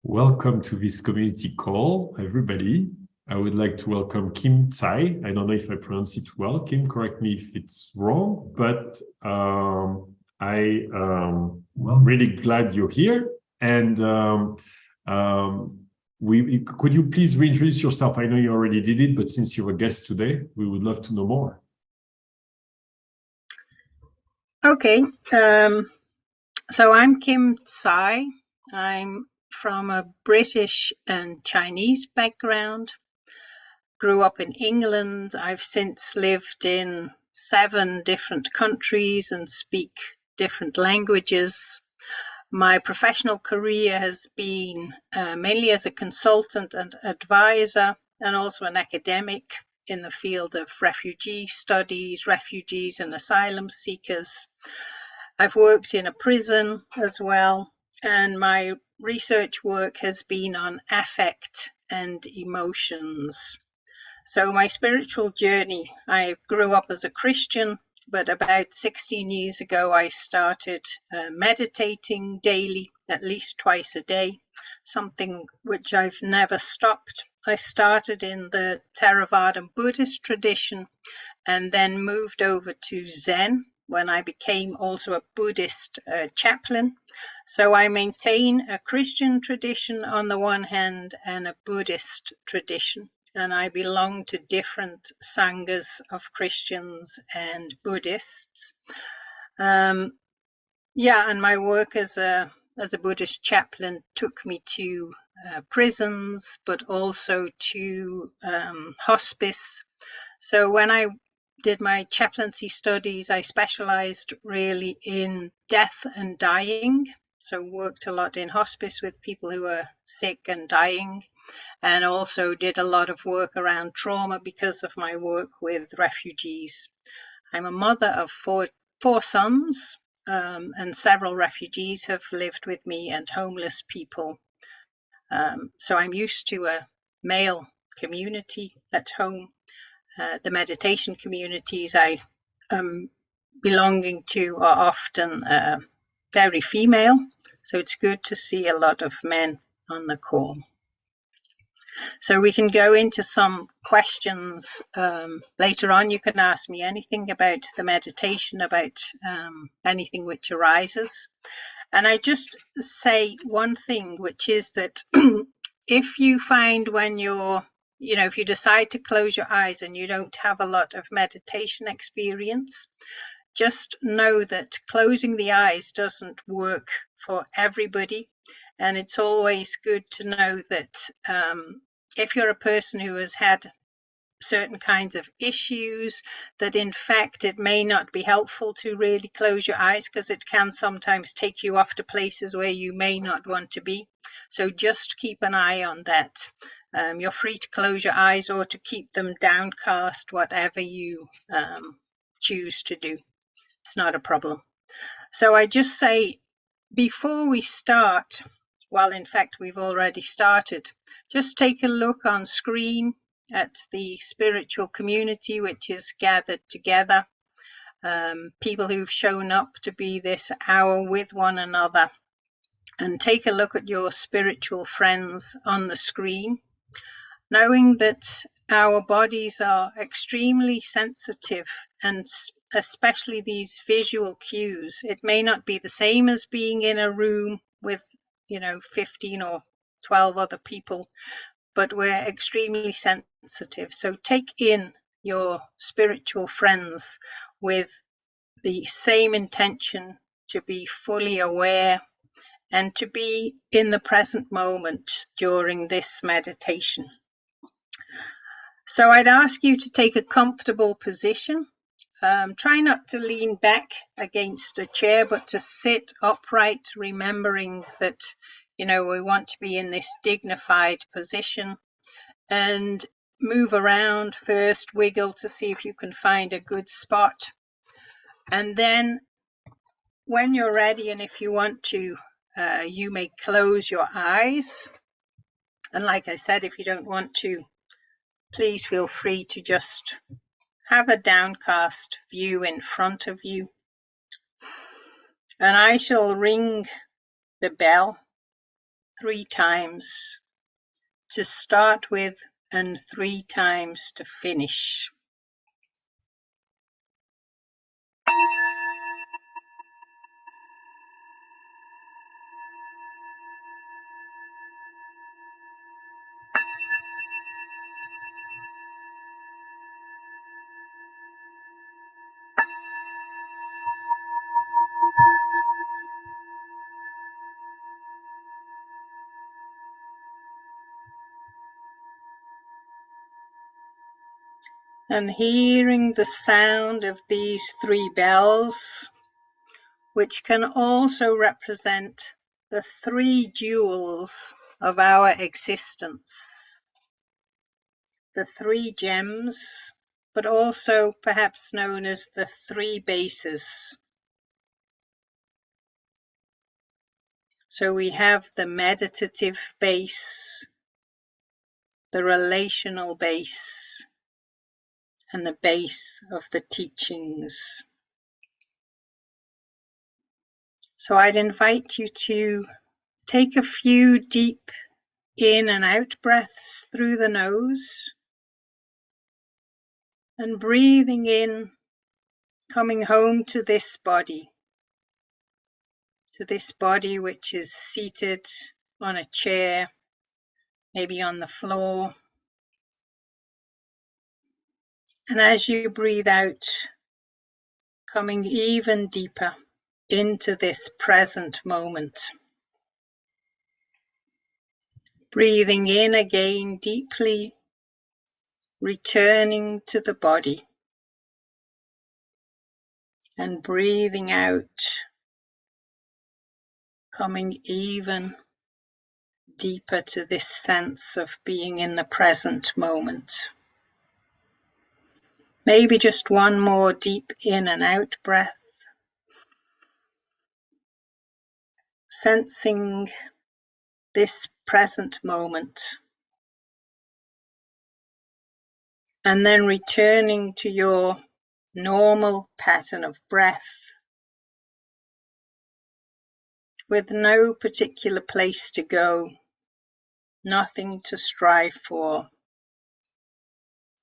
Welcome to this community call, everybody. I would like to welcome Kim Tsai. I don't know if I pronounce it well. Kim, correct me if it's wrong, but I really glad you're here. And could you please reintroduce yourself? I know you already did it, but since you're a guest today, we would love to know more. Okay, so I'm Kim Tsai. I'm from a British and Chinese background. Grew up in England. I've since lived in 7 different countries and speak different languages. My professional career has been mainly as a consultant and advisor, and also an academic in the field of refugee studies, refugees and asylum seekers. I've worked in a prison as well, and my research work has been on affect and emotions. So my spiritual journey, I grew up as a Christian, but about 16 years ago, I started meditating daily, at least twice a day, something which I've never stopped. I started in the Theravada Buddhist tradition and then moved over to Zen when I became also a Buddhist chaplain. So I maintain a Christian tradition on the one hand and a Buddhist tradition. And I belong to different sanghas of Christians and Buddhists. And my work as a Buddhist chaplain took me to prisons, but also to hospice. So when I did my chaplaincy studies, I specialized really in death and dying. So worked a lot in hospice with people who were sick and dying, and also did a lot of work around trauma because of my work with refugees. I'm a mother of four sons, and several refugees have lived with me and homeless people. So I'm used to a male community at home. The meditation communities I am belonging to are often very female, so it's good to see a lot of men on the call. So we can go into some questions later on. You can ask me anything about the meditation, about anything which arises. And I just say one thing, which is that if you find when you're if you decide to close your eyes and you don't have a lot of meditation experience, just know that closing the eyes doesn't work for everybody. And it's always good to know that if you're a person who has had certain kinds of issues, that in fact it may not be helpful to really close your eyes, because it can sometimes take you off to places where you may not want to be. So just keep an eye on that. You're free to close your eyes or to keep them downcast, whatever you choose to do. It's not a problem. So I just say, before we start, well, in fact, we've already started, just take a look on screen at the spiritual community which is gathered together, people who've shown up to be this hour with one another, and take a look at your spiritual friends on the screen, knowing that our bodies are extremely sensitive, and especially these visual cues. It may not be the same as being in a room with 15 or 12 other people, but we're extremely sensitive. So take in your spiritual friends with the same intention to be fully aware and to be in the present moment during this meditation. So I'd ask you to take a comfortable position. Try not to lean back against a chair, but to sit upright, remembering that, we want to be in this dignified position, and move around first, wiggle to see if you can find a good spot. And then when you're ready, and if you want to, you may close your eyes. And like I said, if you don't want to, please feel free to just have a downcast view in front of you. And I shall ring the bell 3 times to start with and 3 times to finish. And hearing the sound of these 3 bells, which can also represent the 3 jewels of our existence, the 3 gems, but also perhaps known as the 3 bases. So we have the meditative base, the relational base, and the base of the teachings. So I'd invite you to take a few deep in and out breaths through the nose, and breathing in, coming home to this body which is seated on a chair, maybe on the floor. And as you breathe out, coming even deeper into this present moment. Breathing in again deeply, returning to the body. And breathing out, coming even deeper to this sense of being in the present moment. Maybe just one more deep in and out breath. Sensing this present moment. And then returning to your normal pattern of breath with no particular place to go, nothing to strive for,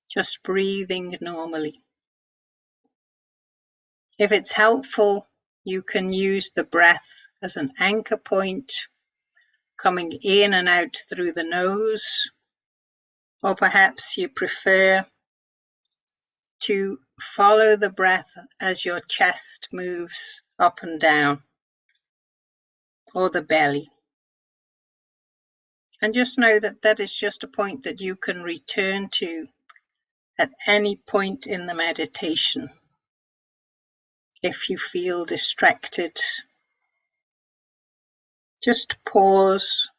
just breathing normally. If it's helpful, you can use the breath as an anchor point, coming in and out through the nose, or perhaps you prefer to follow the breath as your chest moves up and down, or the belly. And just know that that is just a point that you can return to at any point in the meditation. If you feel distracted, just pause,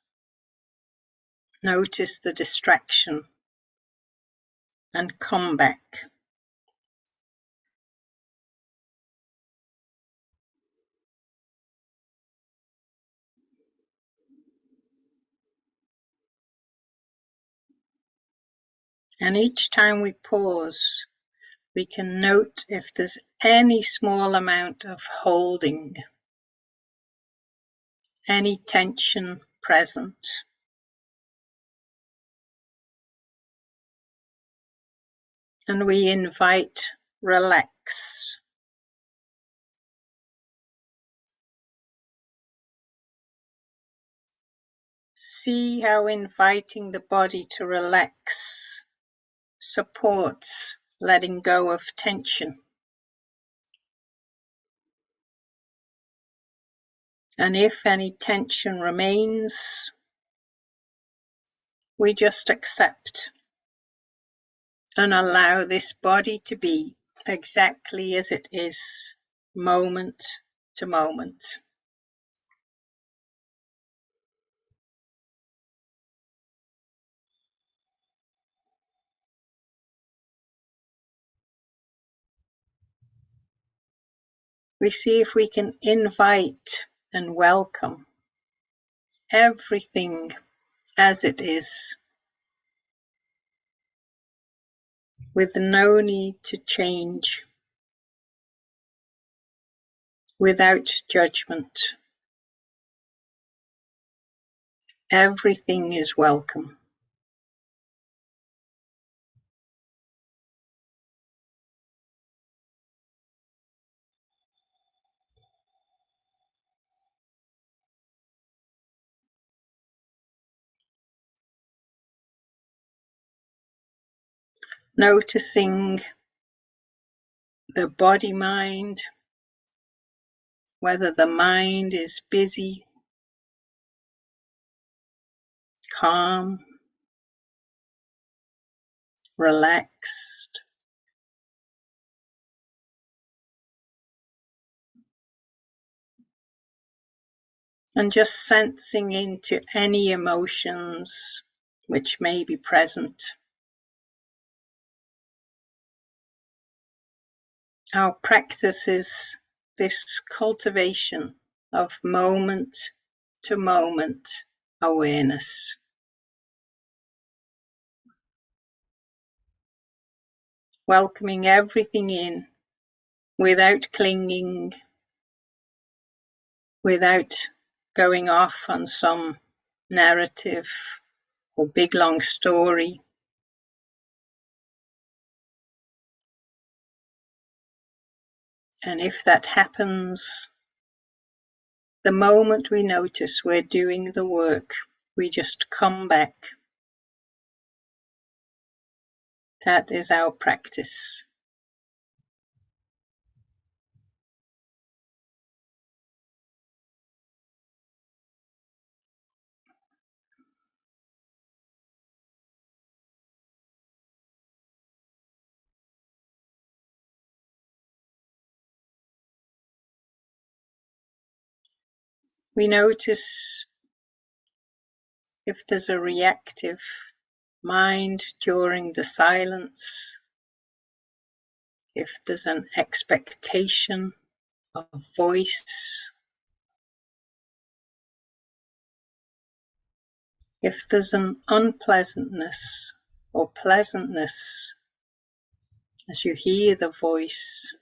notice the distraction, and come back. And each time we pause, we can note if there's any small amount of holding, any tension present. And we invite relax. See how inviting the body to relax supports letting go of tension. And if any tension remains, we just accept and allow this body to be exactly as it is, moment to moment. We see if we can invite and welcome everything as it is, with no need to change, without judgment. Everything is welcome. Noticing the body-mind, whether the mind is busy, calm, relaxed, and just sensing into any emotions which may be present. Our practice is this cultivation of moment to moment awareness. Welcoming everything in without clinging, without going off on some narrative or big long story. And if that happens, the moment we notice we're doing the work, we just come back. That is our practice. We notice if there's a reactive mind during the silence, if there's an expectation of voice, if there's an unpleasantness or pleasantness as you hear the voice.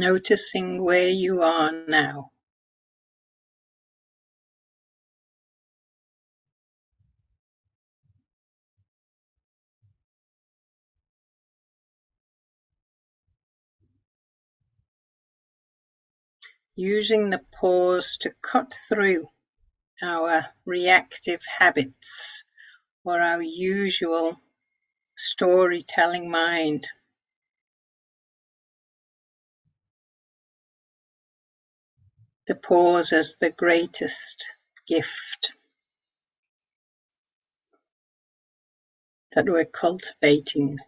Noticing where you are now. Using the pause to cut through our reactive habits or our usual storytelling mind. The pause is the greatest gift that we're cultivating.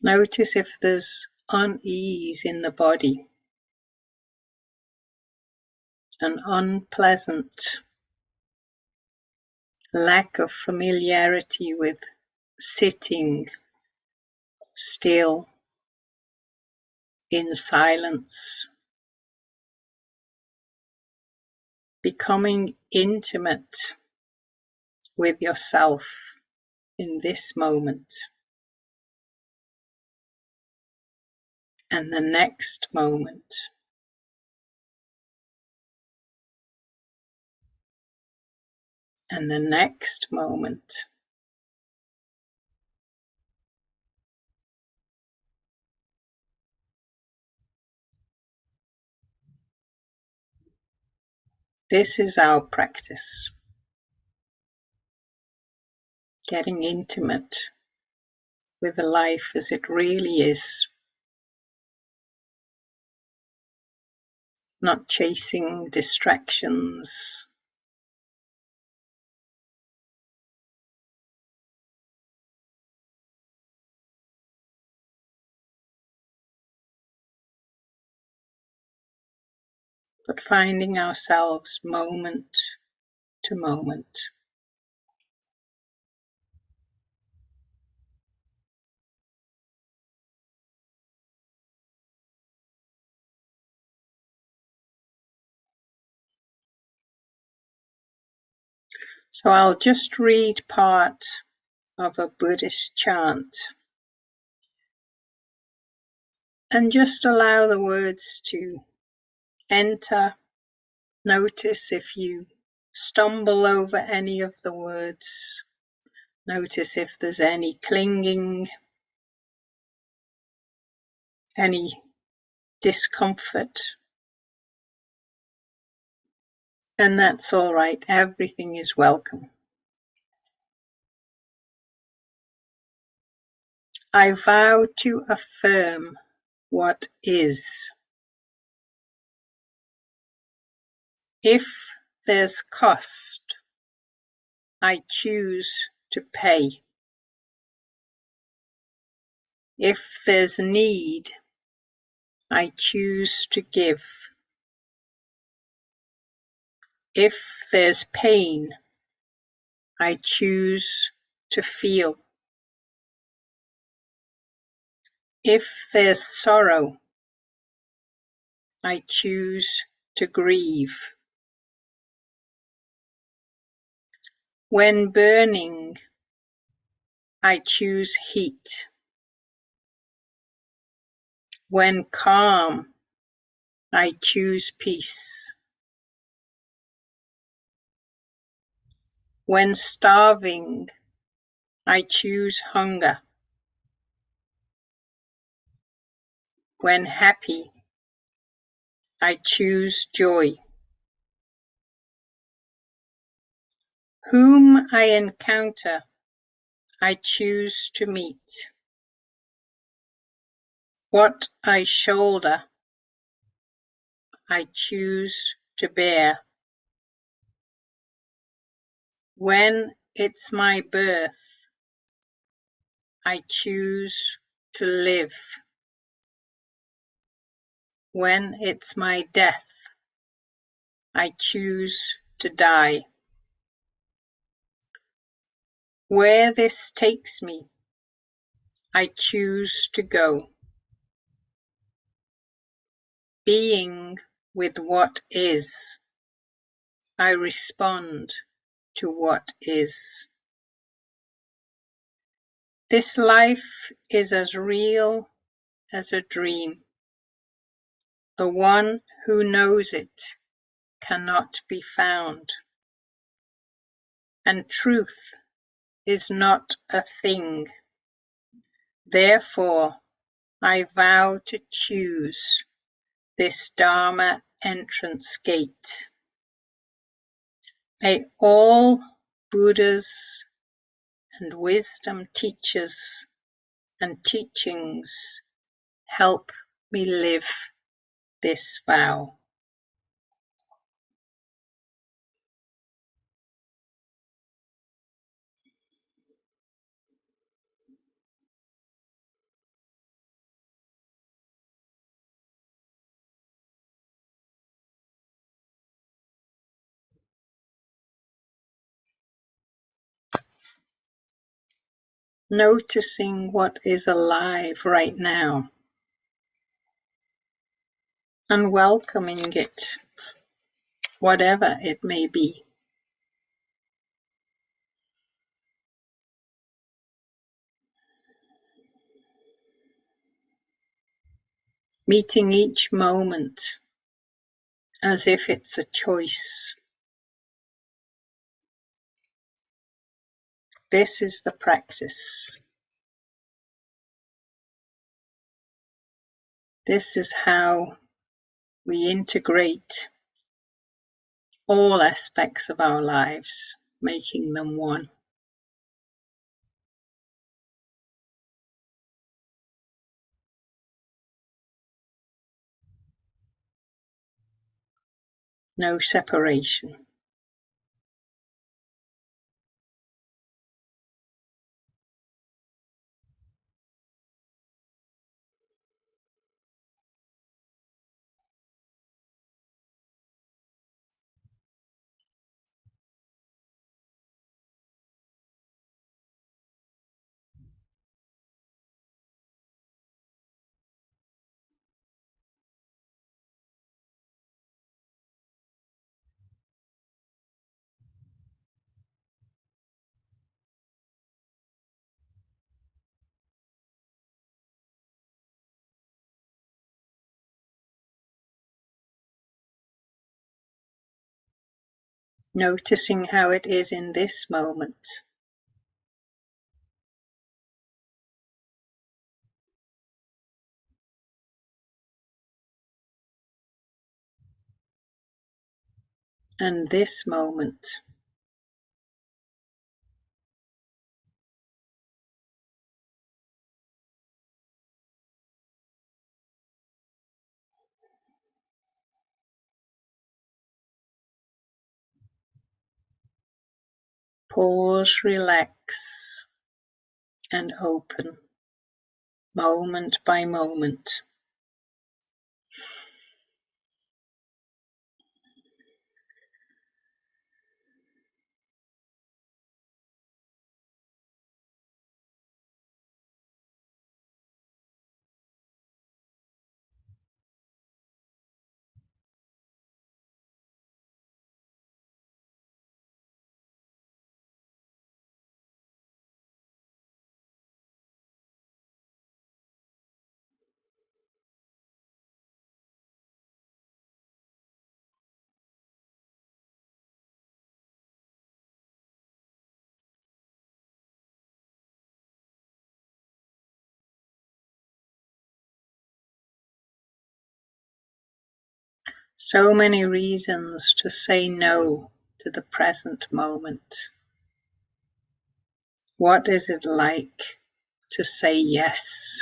Notice if there's unease in the body, an unpleasant lack of familiarity with sitting still in silence, becoming intimate with yourself in this moment and the next moment. And the next moment. This is our practice. getting intimate with the life as it really is, not chasing distractions, but finding ourselves moment to moment. So I'll just read part of a Buddhist chant and just allow the words to enter. Notice if you stumble over any of the words. Notice if there's any clinging, any discomfort. And that's all right. Everything is welcome. I vow to affirm what is. If there's cost, I choose to pay. If there's need, I choose to give. If there's pain, I choose to feel. If there's sorrow, I choose to grieve. When burning, I choose heat. When calm, I choose peace. When starving, I choose hunger. When happy, I choose joy. Whom I encounter, I choose to meet. What I shoulder, I choose to bear. When it's my birth, I choose to live. When it's my death, I choose to die. Where this takes me, I choose to go. Being with what is, I respond to what is. This life is as real as a dream. The one who knows it cannot be found. And truth is not a thing. Therefore, I vow to choose this Dharma entrance gate. May all Buddhas and wisdom teachers and teachings help me live this vow. Noticing what is alive right now and welcoming it, whatever it may be. Meeting each moment as if it's a choice. This is the practice. This is how we integrate all aspects of our lives, making them one. no separation. Noticing how it is in this moment. And this moment. Pause, relax, and open, moment by moment. So many reasons to say no to the present moment. What is it like to say yes?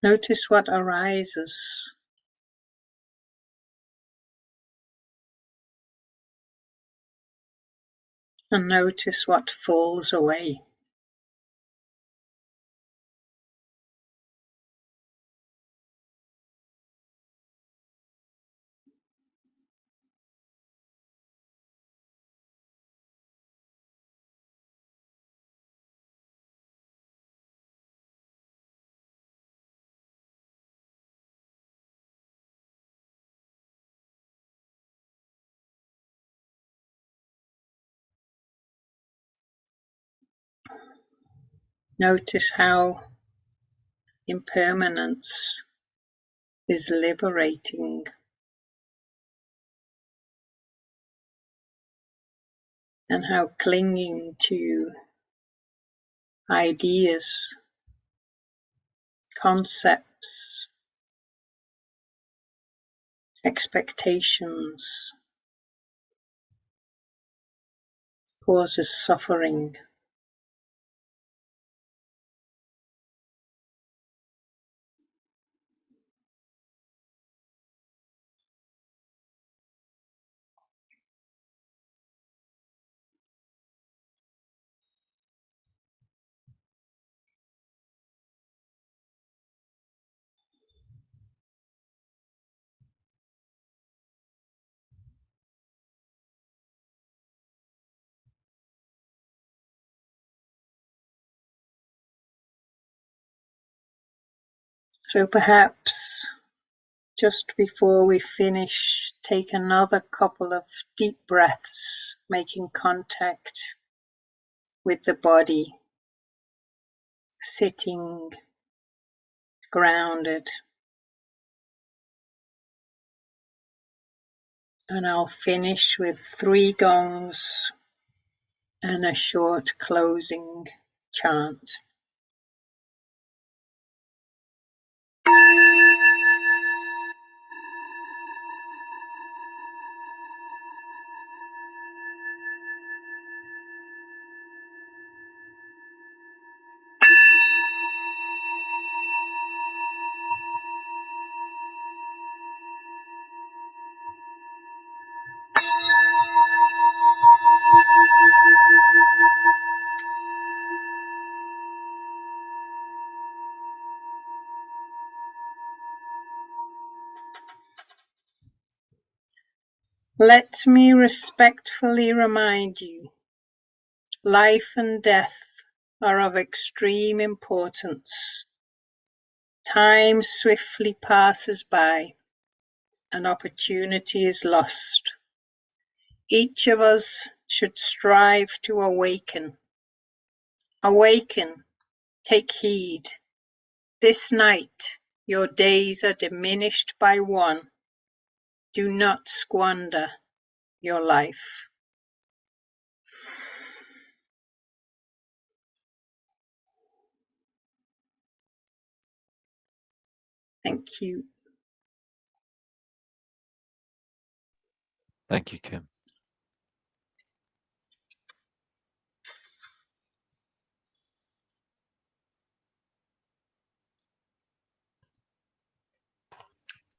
Notice what arises. And notice what falls away. Notice how impermanence is liberating. And how clinging to ideas, concepts, expectations causes suffering. So perhaps just before we finish, take another couple of deep breaths, making contact with the body, sitting grounded. And I'll finish with 3 gongs and a short closing chant. Let me respectfully remind you, life and death are of extreme importance. Time swiftly passes by, and opportunity is lost. Each of us should strive to awaken. Awaken, take heed. This night your days are diminished by one. Do not squander your life. Thank you. Thank you, Kim.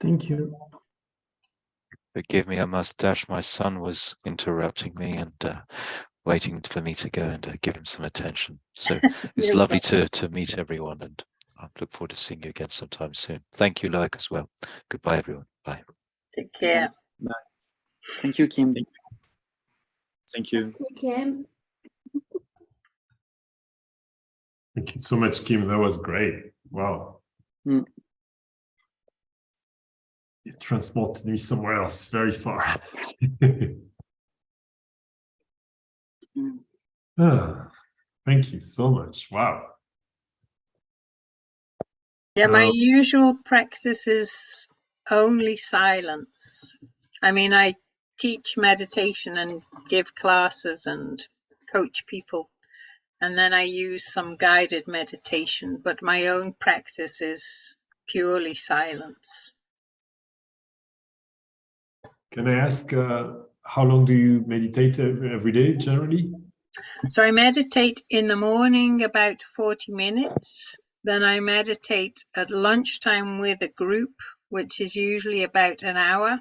Thank you. Forgive me, I must dash. My son was interrupting me and waiting for me to go and give him some attention. So it's lovely to meet everyone, and I look forward to seeing you again sometime soon. Thank you, Loic, as well. Goodbye, everyone. Bye. Take care. Bye. Thank you, Kim. Thank you. Thank you, Kim. Thank you so much, Kim. That was great. Wow. Mm. It transported me somewhere else, very far. Thank you so much. Wow. Yeah, my usual practice is only silence. I mean, I teach meditation and give classes and coach people, and then I use some guided meditation, but my own practice is purely silence. Can I ask, how long do you meditate every day, generally? So I meditate in the morning about 40 minutes. Then I meditate at lunchtime with a group, which is usually about an hour.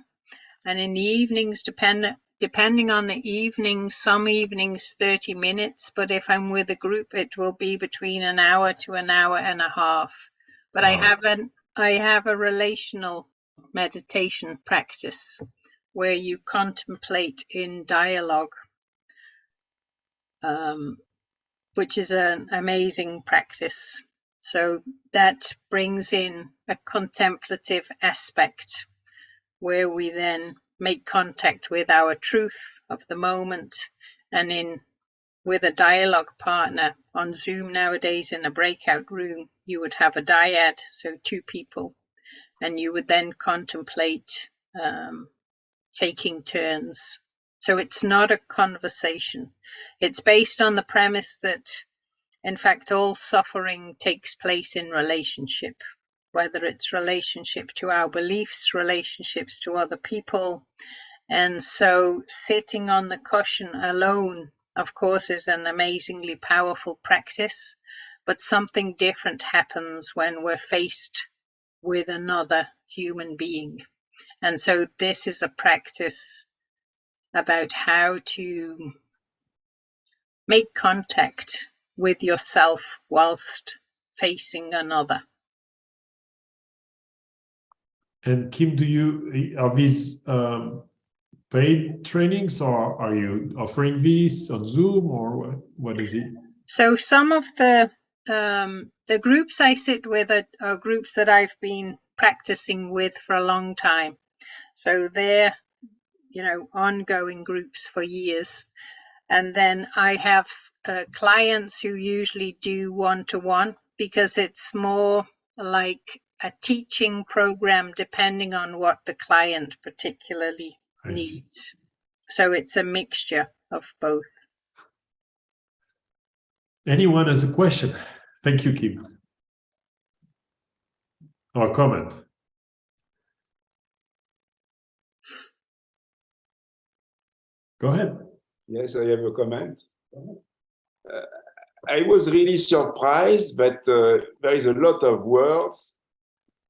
And in the evenings, depending on the evening, some evenings 30 minutes. But if I'm with a group, it will be between an hour to an hour and a half. But Wow. I have a relational meditation practice where you contemplate in dialogue, which is an amazing practice. So that brings in a contemplative aspect where we then make contact with our truth of the moment, and with a dialogue partner on Zoom nowadays in a breakout room, you would have a dyad, so two people, and you would then contemplate taking turns. So it's not a conversation. It's based on the premise that, in fact, all suffering takes place in relationship, whether it's relationship to our beliefs, relationships to other people. And so sitting on the cushion alone, of course, is an amazingly powerful practice, but something different happens when we're faced with another human being. And so this is a practice about how to make contact with yourself whilst facing another. And Kim, are these paid trainings, or are you offering these on Zoom, or what is it? So some of the groups I sit with are groups that I've been practicing with for a long time. So they're, ongoing groups for years. And then I have clients who usually do one-to-one, because it's more like a teaching program depending on what the client particularly needs. So it's a mixture of both. Anyone has a question? Thank you, Kim. Or comment? Go ahead. Yes, I have a comment. I was really surprised, but there is a lot of words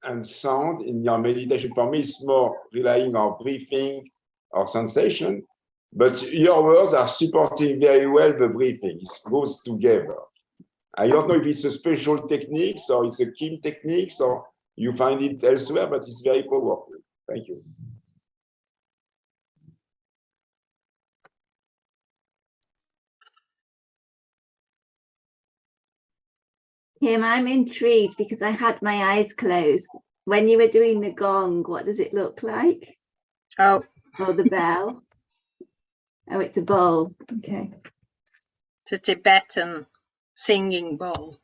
and sound in your meditation. For me, it's more relying on breathing or sensation, but your words are supporting very well the breathing. It goes together. I don't know if it's a special technique or it's a Kim technique or you find it elsewhere, but it's very powerful. Thank you. Kim, I'm intrigued because I had my eyes closed. When you were doing the gong, what does it look like? Oh, Or the bell? Oh, it's a bowl. Okay. it's a Tibetan singing bowl.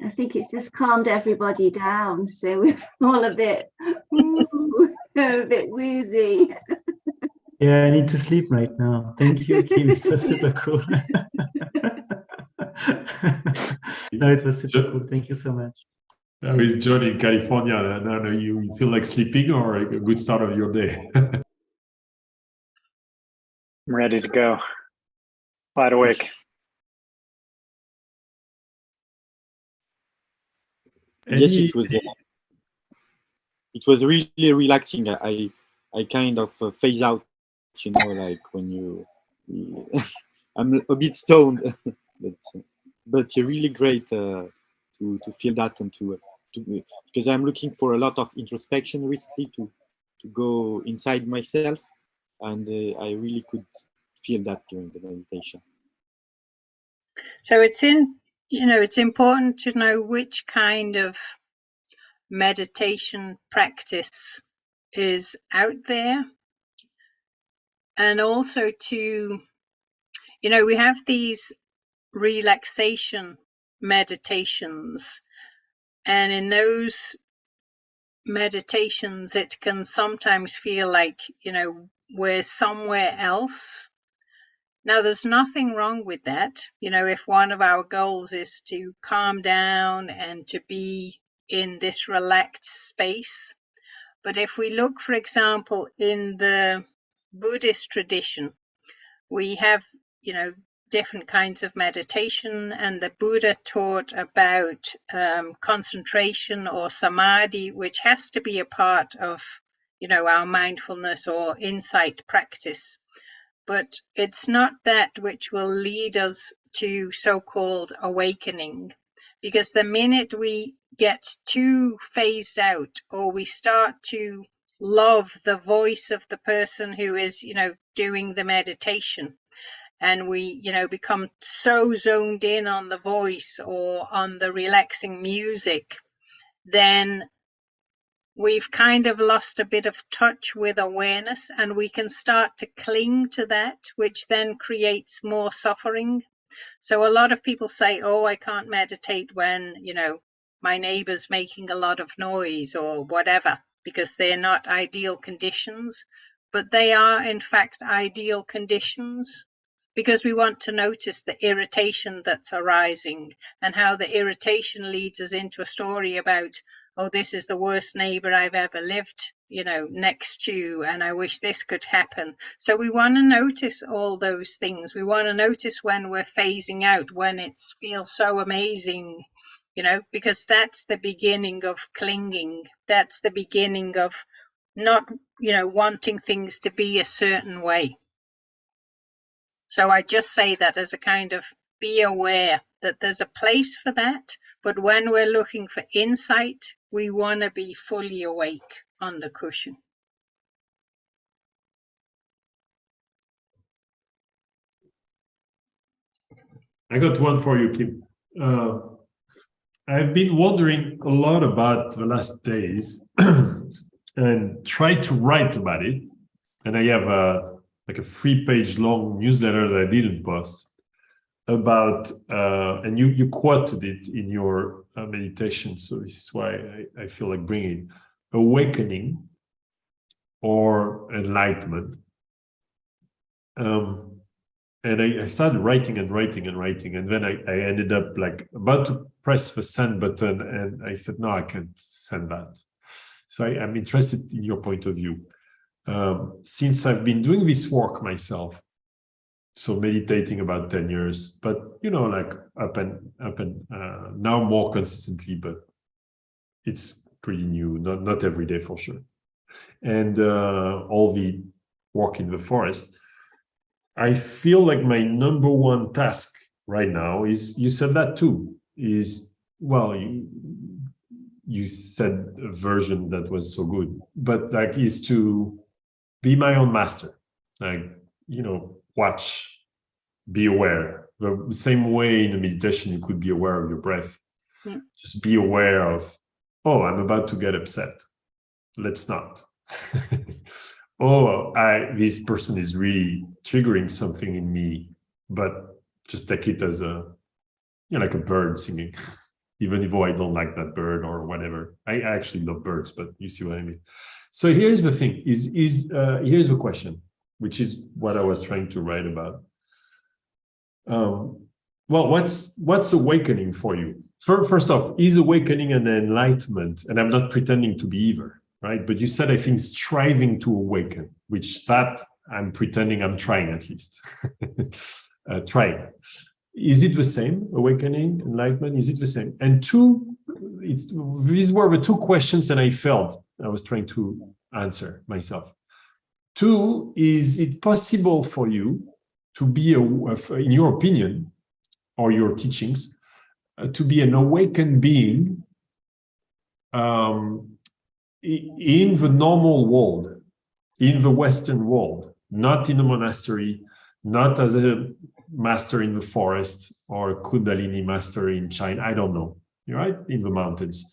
I think it's just calmed everybody down. So we're all a bit, ooh, a bit woozy. Yeah, I need to sleep right now. Thank you, Kim. It was super cool. No, it was super cool. Thank you so much. Now is John in California. Now you feel like sleeping or a good start of your day? I'm ready to go. Wide awake. Yes, it was really relaxing. I kind of phase out, you know, like when you I'm a bit stoned, but really great to feel that and to because I'm looking for a lot of introspection recently to go inside myself, and I really could feel that during the meditation. So it's important to know which kind of meditation practice is out there. And also to, we have these relaxation meditations, and in those meditations, it can sometimes feel like, we're somewhere else. Now, there's nothing wrong with that. If one of our goals is to calm down and to be in this relaxed space. But if we look, for example, in the Buddhist tradition, we have, different kinds of meditation, and the Buddha taught about concentration or samadhi, which has to be a part of, our mindfulness or insight practice. But it's not that which will lead us to so-called awakening, because the minute we get too phased out or we start to love the voice of the person who is, doing the meditation, and we, become so zoned in on the voice or on the relaxing music, then we've kind of lost a bit of touch with awareness, and we can start to cling to that, which then creates more suffering. So a lot of people say, oh, I can't meditate when, my neighbor's making a lot of noise or whatever, because they're not ideal conditions. But they are, in fact, ideal conditions, because we want to notice the irritation that's arising and how the irritation leads us into a story about, oh, this is the worst neighbor I've ever lived, next to, and I wish this could happen. So we want to notice all those things. We want to notice when we're phasing out, when it feels so amazing, because that's the beginning of clinging. That's the beginning of not, wanting things to be a certain way. So I just say that as a kind of be aware that there's a place for that, but when we're looking for insight, we want to be fully awake on the cushion. I got one for you, Kim. I've been wondering a lot about the last days and tried to write about it. And I have a 3-page long newsletter that I didn't post about, and you quoted it in your meditation. So this is why I feel like bringing awakening. or enlightenment. And I started writing, and then I ended up like about to press the send button, and I said, no, I can't send that. So I'm interested in your point of view. Since I've been doing this work myself, so meditating about 10 years, but like up and now more consistently, but it's pretty new, not every day for sure. And all the work in the forest, I feel like my number one task right now is, you said that too, is, well, you said a version that was so good, but like, is to be my own master. Like, watch, be aware. The same way in a meditation, you could be aware of your breath. Yeah. Just be aware of, oh, I'm about to get upset. Let's not. Oh, this person is really triggering something in me, but just take it as like a bird singing, even if I don't like that bird or whatever. I actually love birds, but you see what I mean. So here's the thing: here's the question, which is what I was trying to write about. Well, what's awakening for you? First off, is awakening an enlightenment? And I'm not pretending to be either, right? But you said, I think, striving to awaken, which that I'm pretending I'm trying at least. Trying. Is it the same? Awakening, enlightenment, is it the same? And two, these were the two questions that I felt I was trying to answer myself. Two, is it possible for you to be, in your opinion, or your teachings, to be an awakened being in the normal world, in the Western world, not in a monastery, not as a master in the forest or a Kundalini master in China, I don't know, right? In the mountains.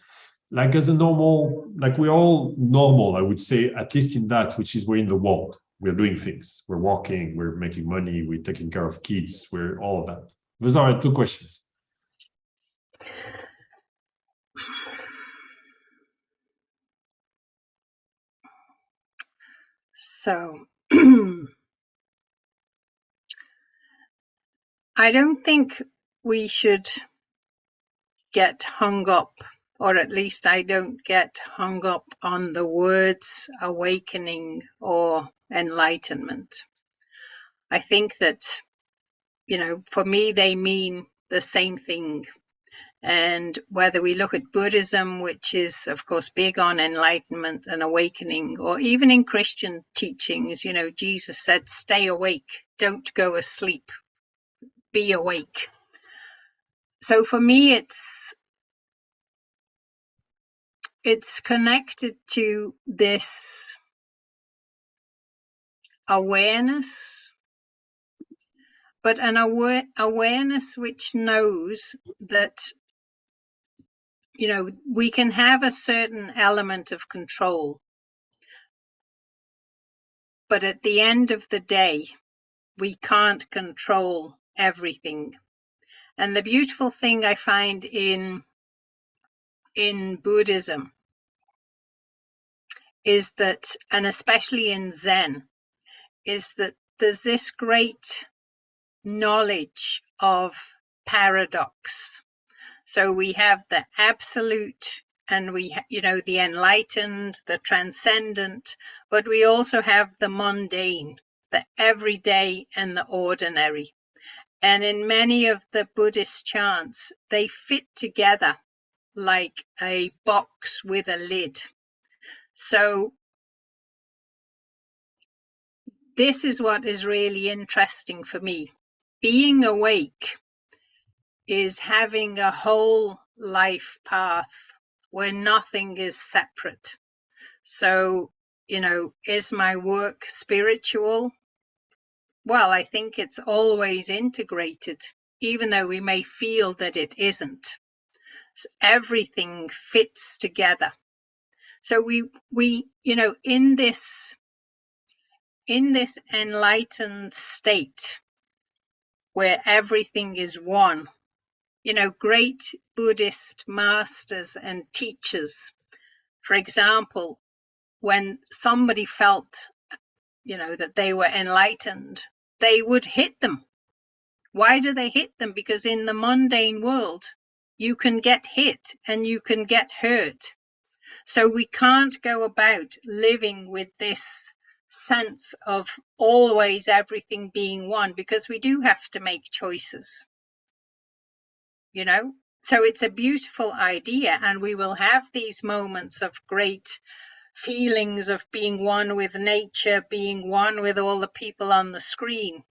Like as a normal, like we're all normal, I would say, at least in that, which is we're in the world. We're doing things. We're walking, we're making money, we're taking care of kids, we're all of that. Those are two questions. So I don't think we should get hung up, or at least I don't get hung up on the words awakening or enlightenment. I think that, for me, they mean the same thing. And whether we look at Buddhism, which is, of course, big on enlightenment and awakening, or even in Christian teachings, Jesus said, stay awake, don't go asleep, be awake. So for me, it's connected to this awareness, but an awareness which knows that, we can have a certain element of control, but at the end of the day, we can't control everything. And the beautiful thing I find in Buddhism is that, and especially in Zen, is that there's this great knowledge of paradox. So we have the absolute, and we, the enlightened, the transcendent, but we also have the mundane, the everyday and the ordinary. And in many of the Buddhist chants, they fit together like a box with a lid. So this is what is really interesting for me. Being awake is having a whole life path where nothing is separate. So, is my work spiritual? Well, I think it's always integrated, even though we may feel that it isn't. So everything fits together. So we in this enlightened state where everything is one, great Buddhist masters and teachers, for example, when somebody felt, you know, that they were enlightened, they would hit them. Why do they hit them? Because in the mundane world, you can get hit and you can get hurt. So we can't go about living with this sense of always everything being one, because we do have to make choices, you know? So it's a beautiful idea, and we will have these moments of great feelings of being one with nature, being one with all the people on the screen.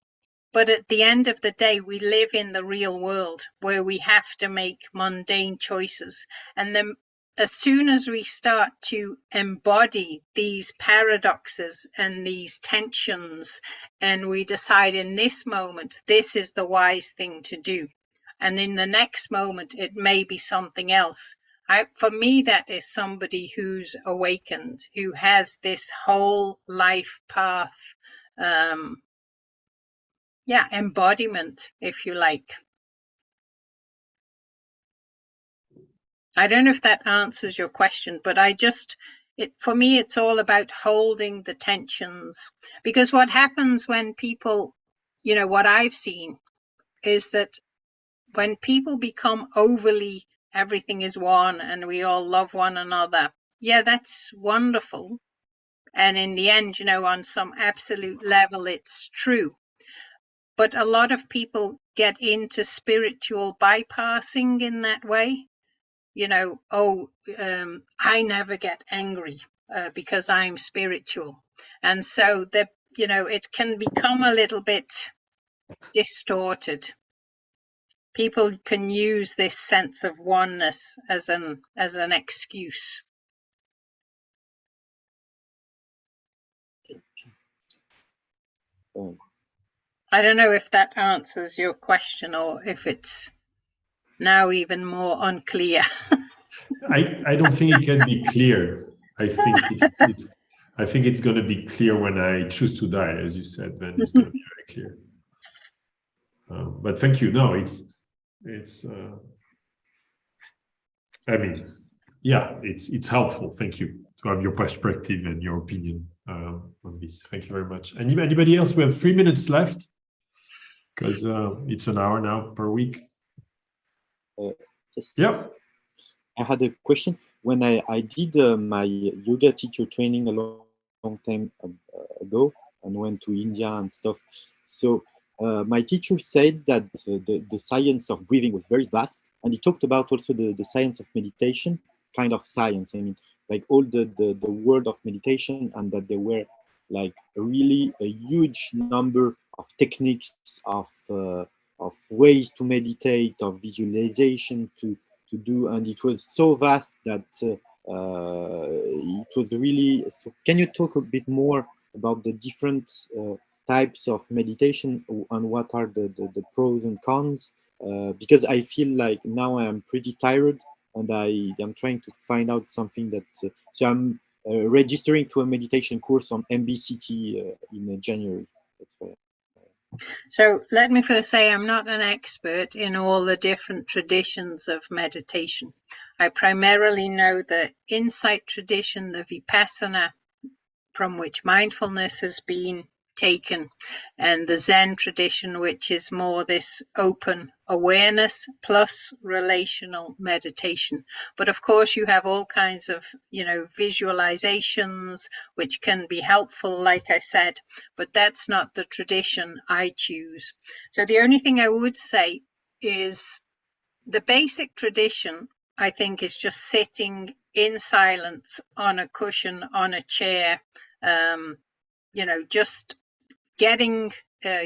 But at the end of the day, we live in the real world where we have to make mundane choices. And then as soon as we start to embody these paradoxes and these tensions, and we decide in this moment, this is the wise thing to do, and in the next moment, it may be something else. For me, that is somebody who's awakened, who has this whole life path, embodiment, if you like. I don't know if that answers your question, but for me, it's all about holding the tensions. Because what happens when people, you know, what I've seen is that when people become overly, everything is one and we all love one another, yeah, that's wonderful. And in the end, you know, on some absolute level, it's true. But a lot of people get into spiritual bypassing in that way. You know, I never get angry because I'm spiritual. And so that, you know, it can become a little bit distorted. People can use this sense of oneness as an excuse. I don't know if that answers your question or if it's now even more unclear. I don't think it can be clear. I think it's going to be clear when I choose to die, as you said. Then it's going to be very clear. But thank you. No, it's. I mean, yeah, it's helpful. Thank you to have your perspective and your opinion on this. Thank you very much. Anybody else? We have 3 minutes left because it's an hour now per week. Yes. Yeah. I had a question. When I did my yoga teacher training a long time ago and went to India and stuff. So my teacher said that the science of breathing was very vast, and he talked about also the science of meditation, kind of science. I mean, like all the world of meditation, and that there were like really a huge number of techniques, of ways to meditate, of visualization to do, and it was so vast that it was really. So can you talk a bit more about the different types of meditation and what are the pros and cons? Because I feel like now I am pretty tired and I am trying to find out something that. So I'm registering to a meditation course on MBCT in January. That's why. So let me first say I'm not an expert in all the different traditions of meditation. I primarily know the insight tradition, the Vipassana, from which mindfulness has been taken, and the Zen tradition, which is more this open awareness plus relational meditation. But of course, you have all kinds of, you know, visualizations, which can be helpful, like I said, but that's not the tradition I choose. So the only thing I would say is the basic tradition, I think, is just sitting in silence on a cushion, on a chair, you know, just getting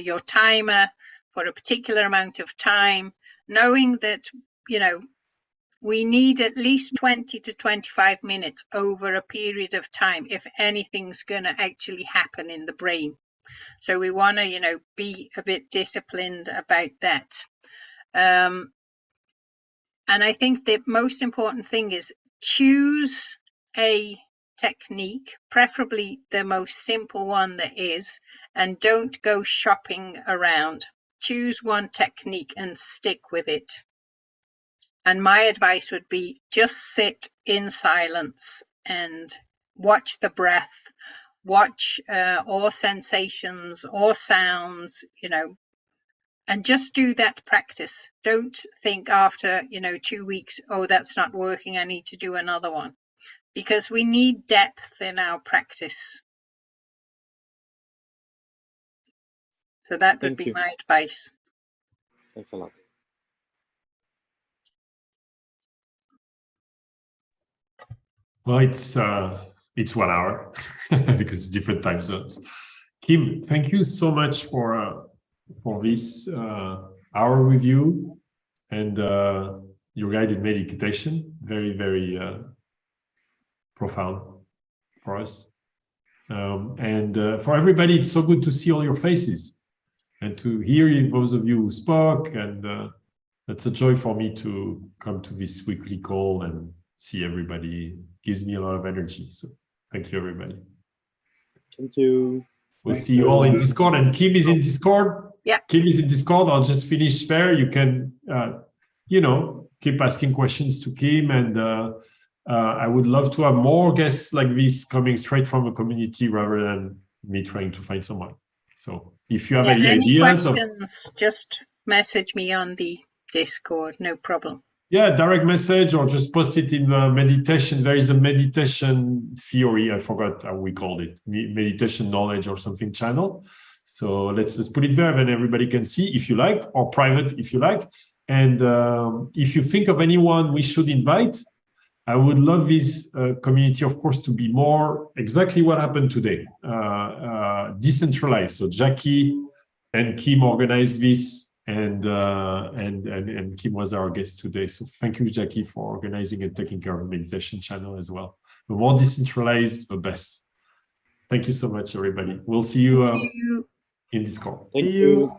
your timer for a particular amount of time, knowing that, you know, we need at least 20 to 25 minutes over a period of time if anything's going to actually happen in the brain. So we want to, you know, be a bit disciplined about that. And I think the most important thing is choose a technique, preferably the most simple one there is, and don't go shopping around. Choose one technique and stick with it. And my advice would be just sit in silence and watch the breath, watch all sensations, all sounds, and just do that practice. Don't think after, 2 weeks, oh, that's not working, I need to do another one. Because we need depth in our practice. So that would be my advice. Thanks a lot. Well, it's 1 hour because it's different time zones. Kim, thank you so much for this hour with you and your guided meditation. Very, very profound for us. And for everybody, it's so good to see all your faces and to hear those of you who spoke. And it's a joy for me to come to this weekly call and see everybody. It gives me a lot of energy. So thank you, everybody. Thank you. We'll see you all in Discord. And Kim is in Discord. Yeah. Kim is in Discord. I'll just finish there. You can, keep asking questions to Kim. And I would love to have more guests like this coming straight from the community rather than me trying to find someone. So if you have any ideas, questions, just message me on the Discord. No problem. Yeah, direct message or just post it in the meditation. There is a meditation theory. I forgot how we called it. Meditation knowledge or something channel. So let's put it there, then everybody can see if you like, or private if you like. And if you think of anyone we should invite, I would love this community, of course, to be more exactly what happened today, decentralized. So Jackie and Kim organized this. And Kim was our guest today. So thank you, Jackie, for organizing and taking care of the meditation channel as well. The more decentralized, the best. Thank you so much, everybody. We'll see you in Discord. Thank you.